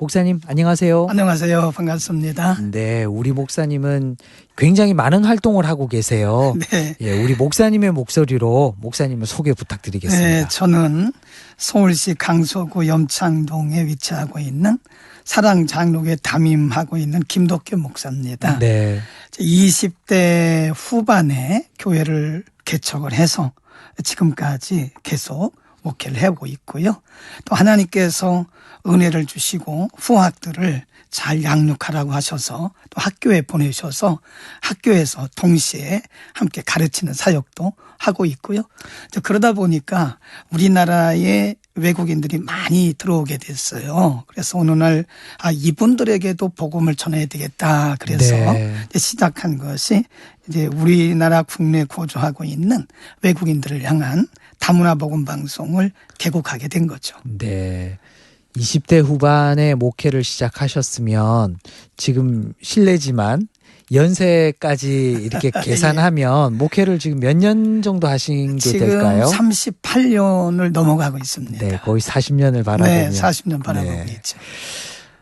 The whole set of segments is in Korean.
목사님 안녕하세요. 안녕하세요. 반갑습니다. 네, 우리 목사님은 굉장히 많은 활동을 하고 계세요. 네. 예, 우리 목사님의 목소리로 목사님을 소개 부탁드리겠습니다. 네, 저는 서울시 강서구 염창동에 위치하고 있는 사랑장로교에 담임하고 있는 김덕규 목사입니다. 네. 20대 후반에 교회를 개척을 해서 지금까지 계속 목회를 해오고 있고요. 또 하나님께서 은혜를 주시고 후학들을 잘 양육하라고 하셔서 또 학교에 보내셔서 학교에서 동시에 함께 가르치는 사역도 하고 있고요. 그러다 보니까 우리나라에 외국인들이 많이 들어오게 됐어요. 그래서 어느 날 이분들에게도 복음을 전해야 되겠다. 그래서 네. 시작한 것이 이제 우리나라 국내에 거주하고 있는 외국인들을 향한 다문화 복음 방송을 개국하게 된 거죠. 네. 20대 후반에 목회를 시작하셨으면 지금 실례지만 연세까지 이렇게 계산하면 목회를 지금 몇 년 정도 하신 게 될까요? 지금 38년을 넘어가고 있습니다. 네, 거의 40년을 바라보면. 네, 40년 바라보고 있죠.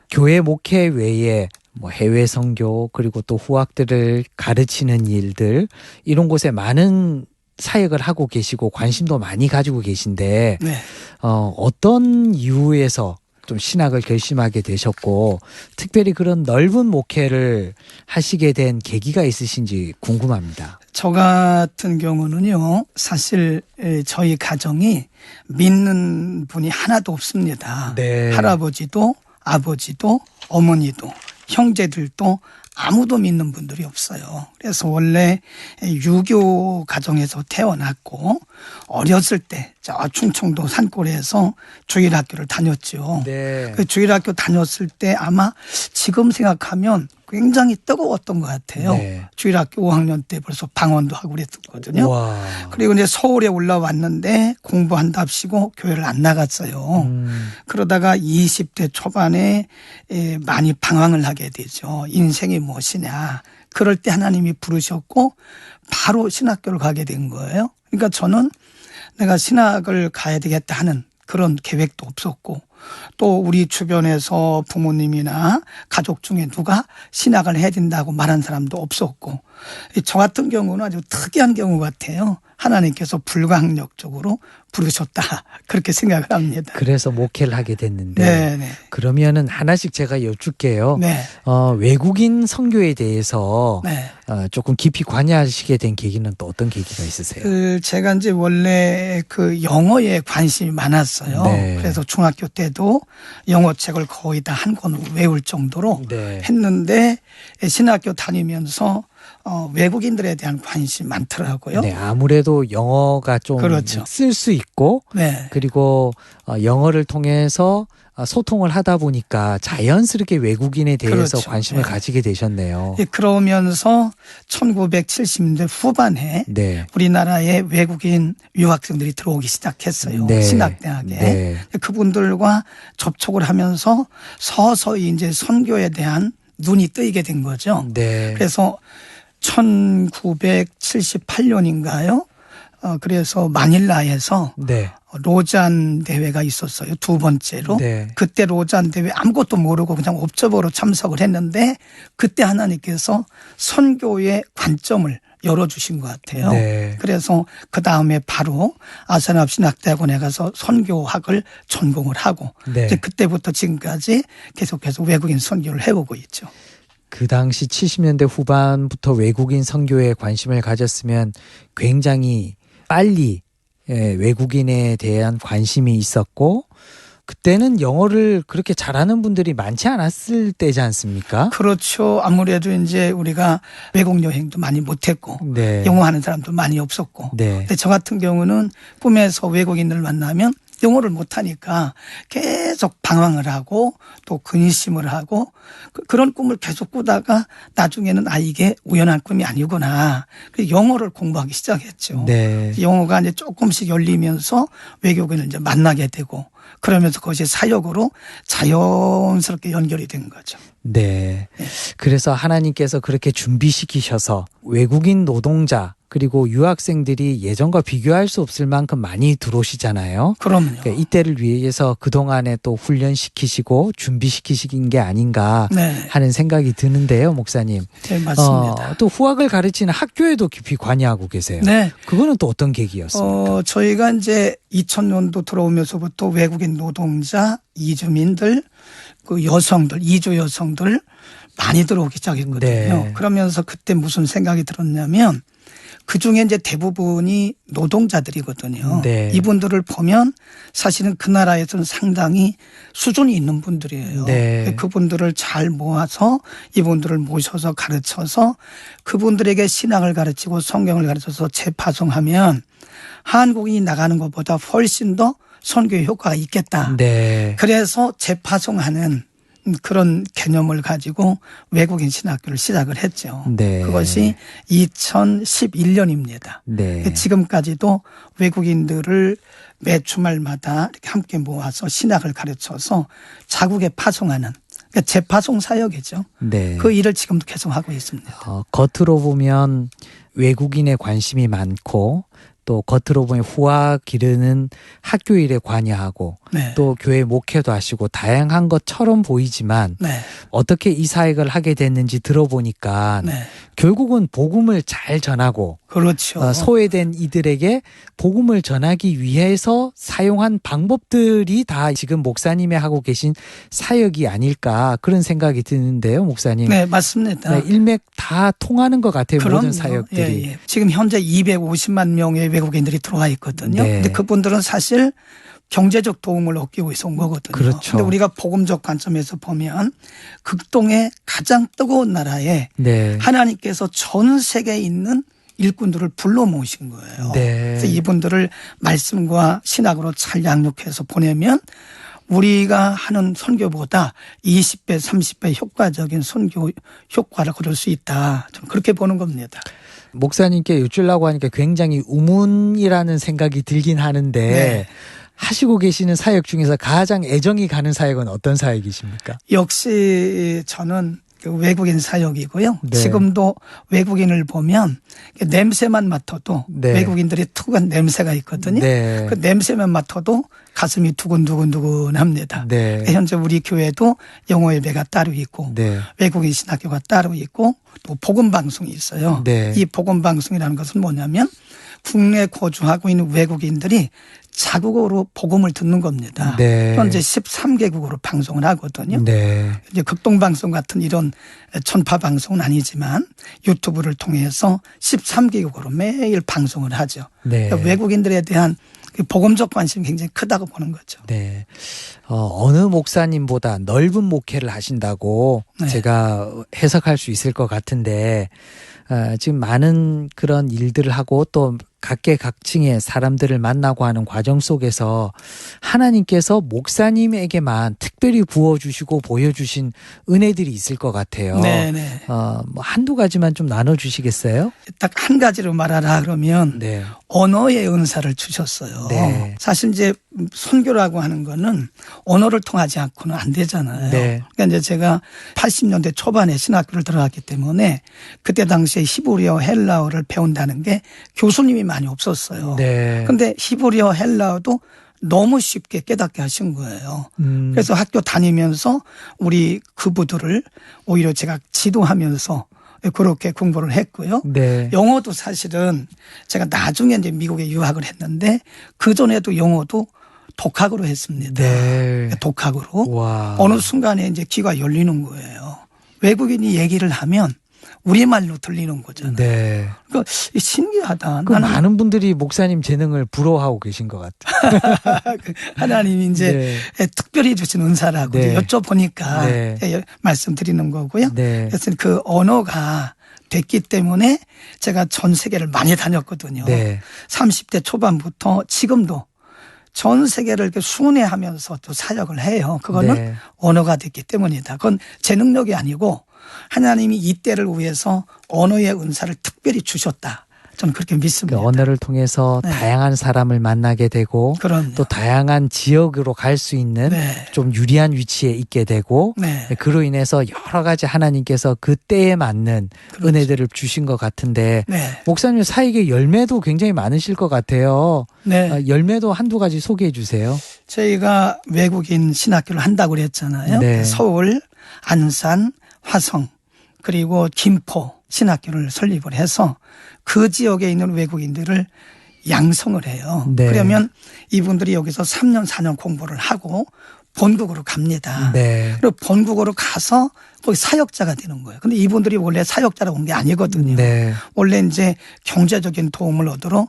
교회 목회 외에 뭐 해외 선교 그리고 또 후학들을 가르치는 일들 이런 곳에 많은 사역을 하고 계시고 관심도 많이 가지고 계신데 네. 어떤 이유에서 좀 신학을 결심하게 되셨고 특별히 그런 넓은 목회를 하시게 된 계기가 있으신지 궁금합니다. 저 같은 경우는요, 사실 저희 가정이 믿는 분이 하나도 없습니다. 네. 할아버지도 아버지도 어머니도 형제들도 아무도 믿는 분들이 없어요. 그래서 원래 유교 가정에서 태어났고 어렸을 때 저 충청도 산골에서 주일학교를 다녔죠. 네. 그 주일학교 다녔을 때 아마 지금 생각하면 굉장히 뜨거웠던 것 같아요. 네. 주일학교 5학년 때 벌써 방언도 하고 그랬거든요. 와. 그리고 이제 서울에 올라왔는데 공부한답시고 교회를 안 나갔어요. 그러다가 20대 초반에 많이 방황을 하게 되죠. 인생이 무엇이냐. 그럴 때 하나님이 부르셨고 바로 신학교를 가게 된 거예요. 그러니까 저는 내가 신학을 가야 되겠다 하는 그런 계획도 없었고 또 우리 주변에서 부모님이나 가족 중에 누가 신학을 해야 된다고 말한 사람도 없었고 저 같은 경우는 아주 특이한 경우 같아요. 하나님께서 불가항력적으로 부르셨다. 그렇게 생각을 합니다. 그래서 목회를 하게 됐는데 네네. 그러면은 하나씩 제가 여쭙게요. 네. 외국인 선교에 대해서 네. 조금 깊이 관여하시게 된 계기는 또 어떤 계기가 있으세요? 제가 이제 원래 그 영어에 관심이 많았어요. 네. 그래서 중학교 때도 영어 책을 거의 다 한 권 외울 정도로 네. 했는데 신학교 다니면서 외국인들에 대한 관심이 많더라고요. 네, 아무래도 영어가 좀 그렇죠. 쓸 수 있고 네. 그리고 영어를 통해서 소통을 하다 보니까 자연스럽게 외국인에 대해서 그렇죠. 관심을 네. 가지게 되셨네요. 그러면서 1970년대 후반에 네. 우리나라에 외국인 유학생들이 들어오기 시작했어요. 네. 신학대학에. 네. 그분들과 접촉을 하면서 서서히 이제 선교에 대한 눈이 뜨이게 된 거죠. 네. 그래서 1978년인가요? 그래서 마닐라에서 네. 로잔 대회가 있었어요. 두 번째로. 네. 그때 로잔 대회 아무것도 모르고 그냥 옵저버로 참석을 했는데 그때 하나님께서 선교의 관점을 열어주신 것 같아요. 네. 그래서 그 다음에 바로 아산합 신학대학원에 가서 선교학을 전공을 하고 네. 이제 그때부터 지금까지 계속해서 외국인 선교를 해오고 있죠. 그 당시 70년대 후반부터 외국인 선교에 관심을 가졌으면 굉장히 빨리 외국인에 대한 관심이 있었고 그때는 영어를 그렇게 잘하는 분들이 많지 않았을 때지 않습니까? 그렇죠. 아무래도 이제 우리가 외국 여행도 많이 못했고 네. 영어하는 사람도 많이 없었고 네. 근데 저 같은 경우는 꿈에서 외국인을 만나면 영어를 못하니까 계속 방황을 하고 또 근심을 하고 그런 꿈을 계속 꾸다가 나중에는 이게 우연한 꿈이 아니구나. 그래서 영어를 공부하기 시작했죠. 네. 영어가 이제 조금씩 열리면서 외국인을 이제 만나게 되고 그러면서 그것이 사역으로 자연스럽게 연결이 된 거죠. 네. 그래서 하나님께서 그렇게 준비시키셔서 외국인 노동자 그리고 유학생들이 예전과 비교할 수 없을 만큼 많이 들어오시잖아요. 그럼요. 그러니까 이때를 위해서 그동안에 또 훈련시키시고 준비시키신 게 아닌가 네. 하는 생각이 드는데요, 목사님. 네, 맞습니다. 또 후학을 가르치는 학교에도 깊이 관여하고 계세요. 네. 그거는 또 어떤 계기였습니까? 저희가 이제 2000년도 들어오면서부터 외국인 노동자, 이주민들, 그 여성들, 이주 여성들 많이 들어오기 시작했거든요. 네. 그러면서 그때 무슨 생각이 들었냐면 그 중에 이제 대부분이 노동자들이거든요. 네. 이분들을 보면 사실은 그 나라에서는 상당히 수준이 있는 분들이에요. 네. 그분들을 잘 모아서 이분들을 모셔서 가르쳐서 그분들에게 신앙을 가르치고 성경을 가르쳐서 재파송하면 한국인이 나가는 것보다 훨씬 더 선교의 효과가 있겠다. 네. 그래서 재파송하는 그런 개념을 가지고 외국인 신학교를 시작을 했죠. 네. 그것이 2011년입니다. 네. 지금까지도 외국인들을 매 주말마다 이렇게 함께 모아서 신학을 가르쳐서 자국에 파송하는 그러니까 재파송 사역이죠. 네. 그 일을 지금도 계속하고 있습니다. 겉으로 보면 외국인의 관심이 많고 또 겉으로 보면 후학 기르는 학교 일에 관여하고 네. 또 교회 목회도 하시고 다양한 것처럼 보이지만 네. 어떻게 이 사역을 하게 됐는지 들어보니까 네. 결국은 복음을 잘 전하고 그렇죠. 소외된 이들에게 복음을 전하기 위해서 사용한 방법들이 다 지금 목사님이 하고 계신 사역이 아닐까 그런 생각이 드는데요, 목사님. 네, 맞습니다. 네, 일맥 다 통하는 것 같아요. 그럼요. 모든 사역들이. 예, 예. 지금 현재 250만 명의 외국인들이 들어와 있거든요. 네. 근데 그분들은 사실 경제적 도움을 얻기 위해서 온 거거든요. 그렇죠. 근데 우리가 복음적 관점에서 보면 극동의 가장 뜨거운 나라에 네. 하나님께서 전 세계에 있는 일꾼들을 불러 모으신 거예요. 네. 그래서 이분들을 말씀과 신학으로 잘 양육해서 보내면 우리가 하는 선교보다 20배, 30배 효과적인 선교 효과를 거둘 수 있다. 저는 그렇게 보는 겁니다. 목사님께 여쭈려고 하니까 굉장히 우문이라는 생각이 들긴 하는데 네. 하시고 계시는 사역 중에서 가장 애정이 가는 사역은 어떤 사역이십니까? 역시 저는 그 외국인 사역이고요. 네. 지금도 외국인을 보면 냄새만 맡아도 네. 외국인들이 특유한 냄새가 있거든요. 네. 그 냄새만 맡아도 가슴이 두근두근두근합니다. 네. 현재 우리 교회도 영어 예배가 따로 있고 네. 외국인 신학교가 따로 있고 또 복음 방송이 있어요. 네. 이 복음 방송이라는 것은 뭐냐면 국내에 거주하고 있는 외국인들이 자국어로 복음을 듣는 겁니다. 네. 현재 13개국어로 방송을 하거든요. 네. 이제 극동방송 같은 이런 전파 방송은 아니지만 유튜브를 통해서 13개국어로 매일 방송을 하죠. 네. 그러니까 외국인들에 대한 그 복음적 관심이 굉장히 크다고 보는 거죠. 네. 어느 목사님보다 넓은 목회를 하신다고 네. 제가 해석할 수 있을 것 같은데 지금 많은 그런 일들을 하고 또 각계각층의 사람들을 만나고 하는 과정 속에서 하나님께서 목사님에게만 특별히 부어주시고 보여주신 은혜들이 있을 것 같아요. 네네. 뭐 한두 가지만 좀 나눠주시겠어요? 딱 한 가지로 말하라 그러면 네. 언어의 은사를 주셨어요. 네. 사실 이제 선교라고 하는 거는 언어를 통하지 않고는 안 되잖아요. 네. 그러니까 이제 제가 80년대 초반에 신학교를 들어갔기 때문에 그때 당시에 히브리어 헬라어를 배운다는 게 교수님이 많이 없었어요. 네. 그런데 히브리어 헬라어도 너무 쉽게 깨닫게 하신 거예요. 그래서 학교 다니면서 우리 그부들을 오히려 제가 지도하면서 그렇게 공부를 했고요. 네. 영어도 사실은 제가 나중에 이제 미국에 유학을 했는데 그전에도 영어도 독학으로 했습니다. 그러니까 네. 독학으로. 와. 어느 순간에 이제 귀가 열리는 거예요. 외국인이 얘기를 하면 우리말로 들리는 거잖아요. 네. 그러니까 신기하다. 그 많은 분들이 목사님 재능을 부러워하고 계신 것 같아요. 하나님이 이제 특별히 주신 은사라고 네. 이제 여쭤보니까 네. 말씀드리는 거고요. 네. 그래서 그 언어가 됐기 때문에 제가 전 세계를 많이 다녔거든요. 네. 30대 초반부터 지금도 전 세계를 이렇게 순회하면서 또 사역을 해요. 그거는 네. 언어가 됐기 때문이다. 그건 제 능력이 아니고 하나님이 이때를 위해서 언어의 은사를 특별히 주셨다. 저는 그렇게 믿습니다. 그 언어를 통해서 네. 다양한 사람을 만나게 되고 그럼요. 또 다양한 지역으로 갈 수 있는 네. 좀 유리한 위치에 있게 되고 네. 그로 인해서 여러 가지 하나님께서 그 때에 맞는 그렇죠. 은혜들을 주신 것 같은데 네. 목사님 사역의 열매도 굉장히 많으실 것 같아요. 네. 열매도 한두 가지 소개해 주세요. 저희가 외국인 신학교를 한다고 그랬잖아요. 네. 서울, 안산, 화성 그리고 김포 신학교를 설립을 해서 그 지역에 있는 외국인들을 양성을 해요. 네. 그러면 이분들이 여기서 3년, 4년 공부를 하고 본국으로 갑니다. 네. 그리고 본국으로 가서 거기 사역자가 되는 거예요. 근데 이분들이 원래 사역자로 온 게 아니거든요. 네. 원래 이제 경제적인 도움을 얻으러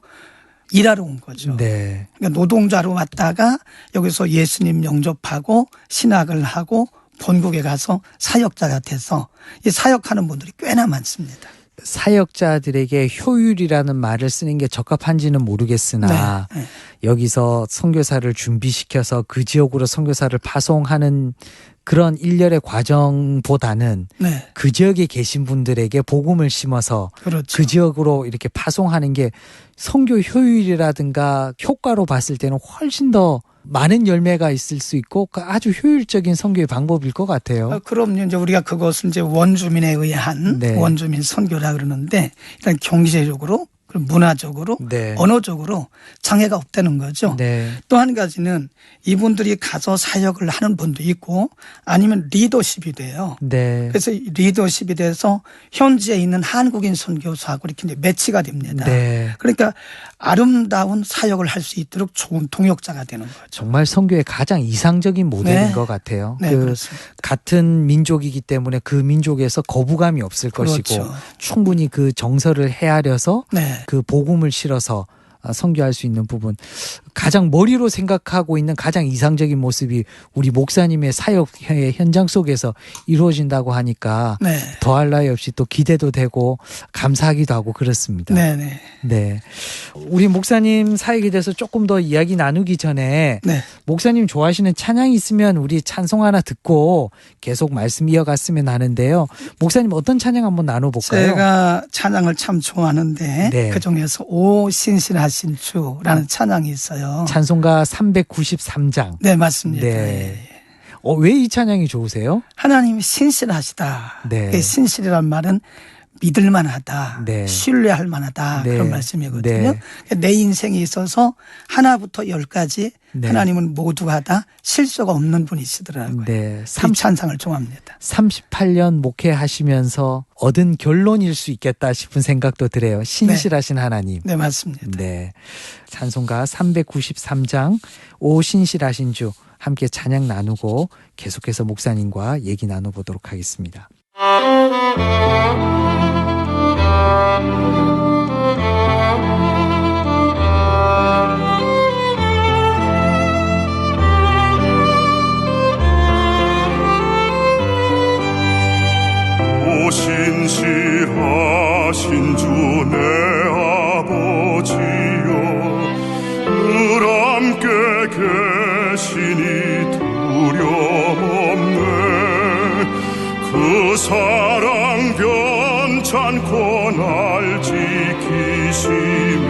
일하러 온 거죠. 네. 그러니까 노동자로 왔다가 여기서 예수님 영접하고 신학을 하고 본국에 가서 사역자가 돼서 이 사역하는 분들이 꽤나 많습니다. 사역자들에게 효율이라는 말을 쓰는 게 적합한지는 모르겠으나 네. 여기서 선교사를 준비시켜서 그 지역으로 선교사를 파송하는 그런 일련의 과정보다는 네. 그 지역에 계신 분들에게 복음을 심어서 그렇죠. 그 지역으로 이렇게 파송하는 게 선교 효율이라든가 효과로 봤을 때는 훨씬 더 많은 열매가 있을 수 있고 아주 효율적인 선교의 방법일 것 같아요. 그럼요. 이제 우리가 그것을 이제 원주민에 의한 네. 원주민 선교라 그러는데 일단 경제적으로 그리고 문화적으로 네. 언어적으로 장애가 없다는 거죠. 네. 또 한 가지는 이분들이 가서 사역을 하는 분도 있고 아니면 리더십이 돼요. 네. 그래서 이 리더십이 돼서 현지에 있는 한국인 선교사하고 이렇게 이제 매치가 됩니다. 네. 그러니까 아름다운 사역을 할 수 있도록 좋은 동역자가 되는 거죠. 정말 선교의 가장 이상적인 모델인 네. 것 같아요. 네, 그 그렇습니다. 같은 민족이기 때문에 그 민족에서 거부감이 없을 그렇죠. 것이고 충분히 그 정서를 헤아려서 네. 그 복음을 실어서 선교할 수 있는 부분 가장 머리로 생각하고 있는 가장 이상적인 모습이 우리 목사님의 사역의 현장 속에서 이루어진다고 하니까 네. 더할 나위 없이 또 기대도 되고 감사하기도 하고 그렇습니다. 네. 네. 네. 우리 목사님 사역에 대해서 조금 더 이야기 나누기 전에 네. 목사님 좋아하시는 찬양이 있으면 우리 찬송 하나 듣고 계속 말씀 이어갔으면 하는데요. 목사님 어떤 찬양 한번 나눠볼까요? 제가 찬양을 참 좋아하는데 네. 그중에서 오 신실하신 주라는 찬양이 있어요. 찬송가 393장. 네, 맞습니다. 네. 왜 이 찬양이 좋으세요? 하나님이 신실하시다. 네. 그 신실이란 말은 믿을 만하다. 네. 신뢰할 만하다. 네. 그런 말씀이거든요. 네. 내 인생에 있어서 하나부터 열까지 네. 하나님은 모두가 다 실수가 없는 분이시더라고요. 네. 이 찬상을 좋아합니다. 38년 목회하시면서 얻은 결론일 수 있겠다 싶은 생각도 들어요. 신실하신 하나님. 네, 맞습니다. 네. 찬송가 393장 오 신실하신 주 함께 찬양 나누고 계속해서 목사님과 얘기 나눠보도록 하겠습니다. 오 신실하신 주 내 아버지여 늘 함께 계시니 두려움없네 그 사랑 변찮고 날 지키시며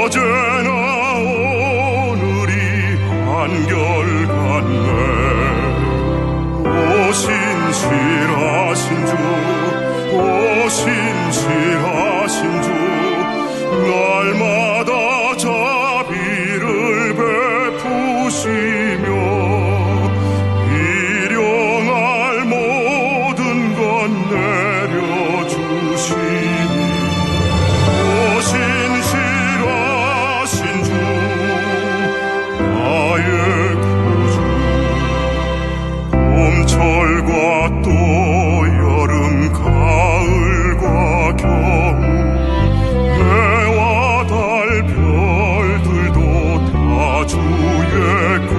어제나 오늘이 한결같네 오 신실하신 주 오 신실하신 주 날마다 자비를 베푸시며 일용할 모든 것 내려주시니 오 신실하신 주 나의 구주 봄철과 또 여름 가을과 겨울 해와 달 별들도 다 주의 것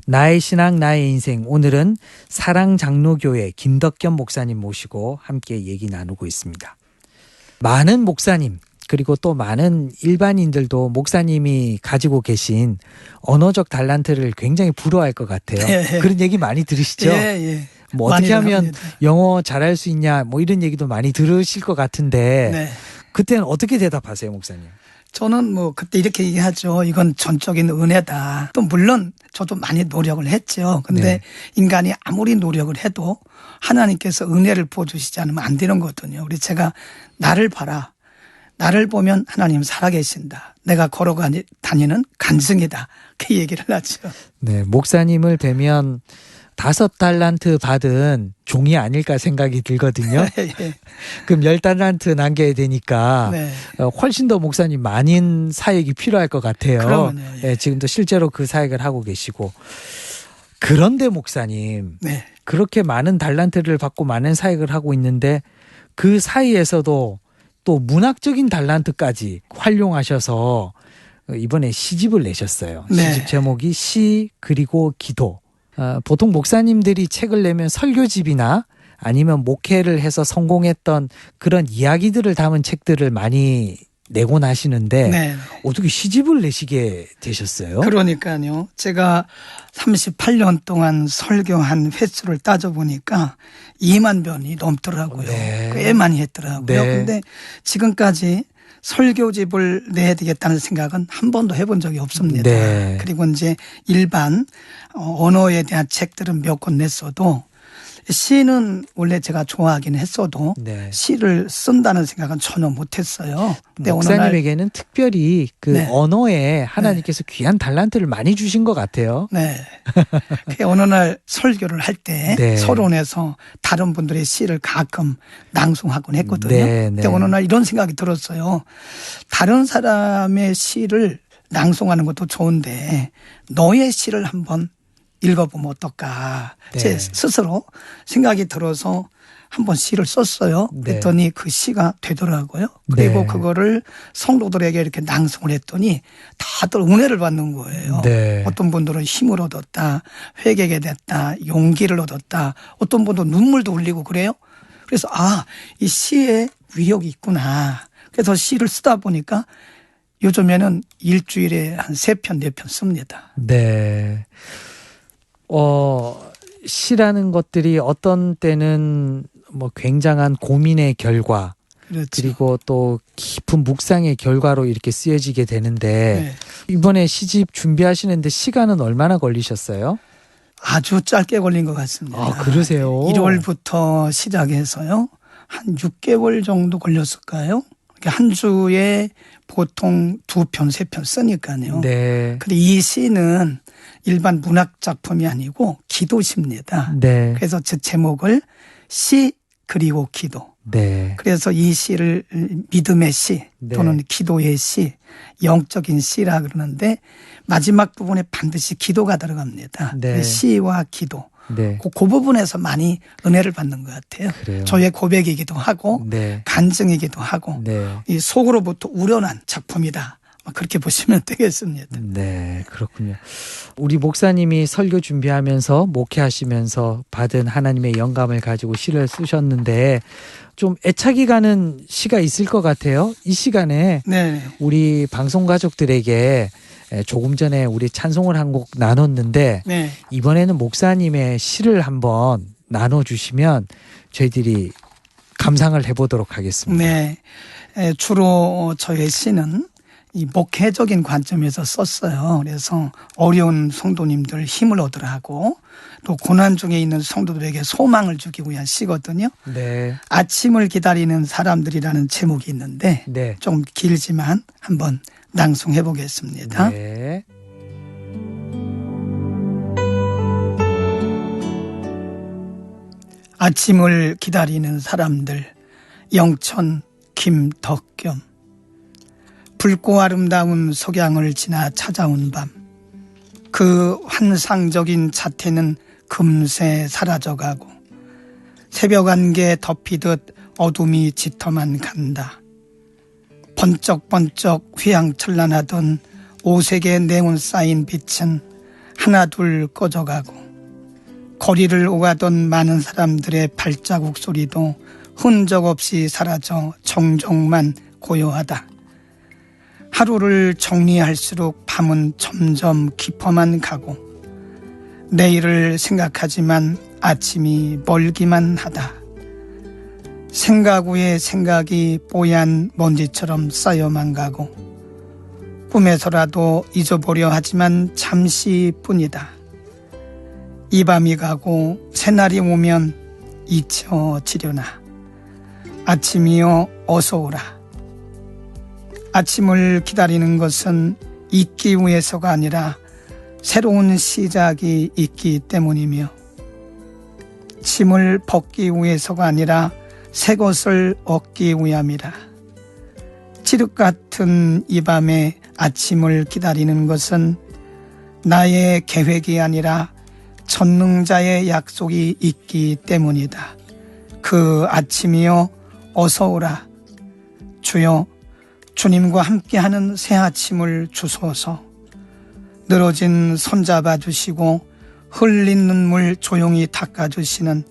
나의 신앙 나의 인생, 오늘은 사랑장로교회 김덕겸 목사님 모시고 함께 얘기 나누고 있습니다. 많은 목사님 그리고 또 많은 일반인들도 목사님이 가지고 계신 언어적 달란트를 굉장히 부러워할 것 같아요. 예. 그런 얘기 많이 들으시죠? 예. 뭐 어떻게 하면 합니다. 영어 잘할 수 있냐 뭐 이런 얘기도 많이 들으실 것 같은데 네. 그때는 어떻게 대답하세요, 목사님? 저는 뭐 그때 이렇게 얘기하죠. 이건 전적인 은혜다. 또 물론 저도 많이 노력을 했죠. 근데 네. 인간이 아무리 노력을 해도 하나님께서 은혜를 부어주시지 않으면 안 되는 거거든요. 우리 제가 나를 봐라. 나를 보면 하나님 살아계신다. 내가 걸어다니는 간증이다. 그 얘기를 하죠. 네, 목사님을 뵈면 5달란트 받은 종이 아닐까 생각이 들거든요. 예. 그럼 10달란트 남겨야 되니까 네. 훨씬 더 목사님 많은 사역이 필요할 것 같아요. 그러면요, 예. 예, 지금도 실제로 그 사역을 하고 계시고. 그런데 목사님, 네. 그렇게 많은 달란트를 받고 많은 사역을 하고 있는데 그 사이에서도 또 문학적인 달란트까지 활용하셔서 이번에 시집을 내셨어요. 네. 시집 제목이 시 그리고 기도. 보통 목사님들이 책을 내면 설교집이나 아니면 목회를 해서 성공했던 그런 이야기들을 담은 책들을 많이 내곤 하시는데 네. 어떻게 시집을 내시게 되셨어요? 그러니까요. 제가 38년 동안 설교한 횟수를 따져보니까 2만 변이 넘더라고요. 네. 꽤 많이 했더라고요. 네. 근데 지금까지 설교집을 내야 되겠다는 생각은 한 번도 해본 적이 없습니다. 네. 그리고 이제 일반 언어에 대한 책들은 몇 권 냈어도 시는 원래 제가 좋아하긴 했어도 네. 시를 쓴다는 생각은 전혀 못했어요. 근데 어느 날 목사님에게는 특별히 그 네. 언어에 하나님께서 귀한 달란트를 많이 주신 것 같아요. 네. 그 어느 날 설교를 할 때 네. 서론에서 다른 분들의 시를 가끔 낭송하곤 했거든요. 네, 근데 네. 어느 날 이런 생각이 들었어요. 다른 사람의 시를 낭송하는 것도 좋은데 너의 시를 한번 읽어보면 어떨까. 네. 제 스스로 생각이 들어서 한번 시를 썼어요. 네. 그랬더니 그 시가 되더라고요. 그리고 네. 그거를 성도들에게 이렇게 낭송을 했더니 다들 은혜를 받는 거예요. 네. 어떤 분들은 힘을 얻었다, 회개게 됐다, 용기를 얻었다, 어떤 분들은 눈물도 흘리고 그래요. 그래서 이 시에 위력이 있구나. 그래서 시를 쓰다 보니까 요즘에는 일주일에 한 3편, 4편 씁니다. 네. 시라는 것들이 어떤 때는 뭐 굉장한 고민의 결과 그렇죠. 그리고 또 깊은 묵상의 결과로 이렇게 쓰여지게 되는데 네. 이번에 시집 준비하시는데 시간은 얼마나 걸리셨어요? 아주 짧게 걸린 것 같습니다. 아, 그러세요? 1월부터 시작해서요. 한 6개월 정도 걸렸을까요? 한 주에 보통 2편, 3편 쓰니까요. 네. 근데 이 시는 일반 문학 작품이 아니고 기도시입니다. 네. 그래서 제 제목을 시 그리고 기도. 네. 그래서 이 시를 믿음의 시 또는 네. 기도의 시, 영적인 시라 그러는데 마지막 부분에 반드시 기도가 들어갑니다. 네. 시와 기도. 네. 그 부분에서 많이 은혜를 받는 것 같아요. 그래요. 저의 고백이기도 하고 네. 간증이기도 하고 네. 이 속으로부터 우러난 작품이다. 그렇게 보시면 되겠습니다. 네, 그렇군요. 우리 목사님이 설교 준비하면서 목회하시면서 받은 하나님의 영감을 가지고 시를 쓰셨는데 좀 애착이 가는 시가 있을 것 같아요. 이 시간에 네. 우리 방송 가족들에게 조금 전에 우리 찬송을 한 곡 나눴는데 네. 이번에는 목사님의 시를 한번 나눠주시면 저희들이 감상을 해보도록 하겠습니다. 네. 주로 저의 시는 이 목회적인 관점에서 썼어요. 그래서 어려운 성도님들 힘을 얻으라고 또 고난 중에 있는 성도들에게 소망을 주기 위한 시거든요. 네. 아침을 기다리는 사람들이라는 제목이 있는데 네. 좀 길지만 한번 낭송해 보겠습니다. 네. 아침을 기다리는 사람들 영천 김덕겸 붉고 아름다운 석양을 지나 찾아온 밤 그 환상적인 자태는 금세 사라져가고 새벽 안개 덮이듯 어둠이 짙어만 간다. 번쩍번쩍 휘황찬란하던 오색의 네온 쌓인 빛은 하나둘 꺼져가고 거리를 오가던 많은 사람들의 발자국 소리도 흔적 없이 사라져 정적만 고요하다. 하루를 정리할수록 밤은 점점 깊어만 가고 내일을 생각하지만 아침이 멀기만 하다. 생각 위에 생각이 뽀얀 먼지처럼 쌓여만 가고 꿈에서라도 잊어보려 하지만 잠시뿐이다. 이 밤이 가고 새날이 오면 잊혀지려나. 아침이여 어서 오라. 아침을 기다리는 것은 잊기 위해서가 아니라 새로운 시작이 있기 때문이며 짐을 벗기 위해서가 아니라 새 것을 얻기 위함이라. 칠흑 같은 이 밤에 아침을 기다리는 것은 나의 계획이 아니라 전능자의 약속이 있기 때문이다. 그 아침이여 어서 오라. 주여, 주님과 함께하는 새 아침을 주소서. 늘어진 손 잡아주시고 흘린 눈물 조용히 닦아주시는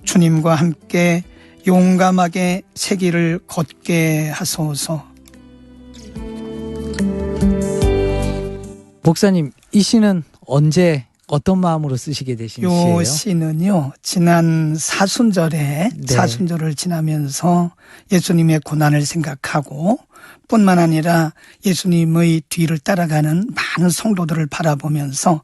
주님과 함께 용감하게 새 길을 걷게 하소서. 목사님, 이 시는 언제 어떤 마음으로 쓰시게 되신 요 시예요? 시는요, 지난 사순절에 네. 사순절을 지나면서 예수님의 고난을 생각하고 뿐만 아니라 예수님의 뒤를 따라가는 많은 성도들을 바라보면서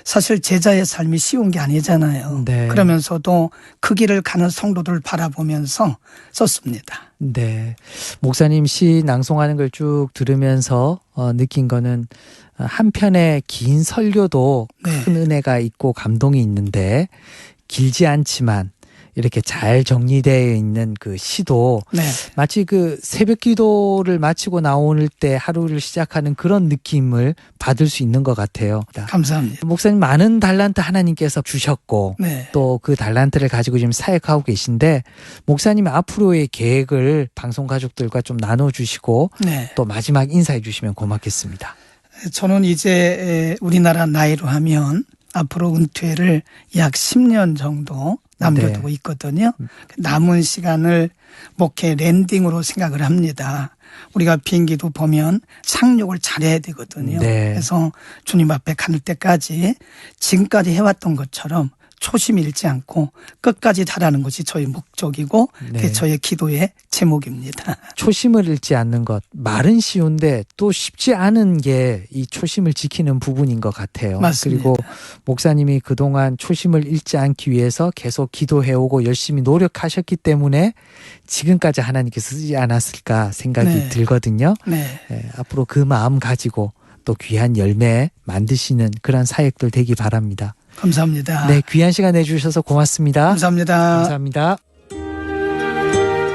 사실 제자의 삶이 쉬운 게 아니잖아요. 네. 그러면서도 그 길을 가는 성도들을 바라보면서 썼습니다. 네. 목사님 시 낭송하는 걸 쭉 들으면서 느낀 거는 한편의 긴 설교도 네. 큰 은혜가 있고 감동이 있는데 길지 않지만 이렇게 잘 정리되어 있는 그 시도 네. 마치 그 새벽 기도를 마치고 나올 때 하루를 시작하는 그런 느낌을 받을 수 있는 것 같아요. 감사합니다. 목사님 많은 달란트 하나님께서 주셨고 네. 또 그 달란트를 가지고 지금 사역하고 계신데 목사님 앞으로의 계획을 방송 가족들과 좀 나눠주시고 네. 또 마지막 인사해 주시면 고맙겠습니다. 저는 이제 우리나라 나이로 하면 앞으로 은퇴를 약 10년 정도 남겨두고 네. 있거든요. 남은 시간을 목회 랜딩으로 생각을 합니다. 우리가 비행기도 보면 착륙을 잘해야 되거든요. 네. 그래서 주님 앞에 갈 때까지 지금까지 해왔던 것처럼 초심 잃지 않고 끝까지 달하는 것이 저의 목적이고 네. 그게 저의 기도의 제목입니다. 초심을 잃지 않는 것, 말은 쉬운데 또 쉽지 않은 게 이 초심을 지키는 부분인 것 같아요. 맞습니다. 그리고 목사님이 그동안 초심을 잃지 않기 위해서 계속 기도해오고 열심히 노력하셨기 때문에 지금까지 하나님께서 쓰지 않았을까 생각이 네. 들거든요. 네. 예, 앞으로 그 마음 가지고 또 귀한 열매 만드시는 그런 사역들 되기 바랍니다. 감사합니다. 네, 귀한 시간 내주셔서 고맙습니다. 감사합니다. 감사합니다.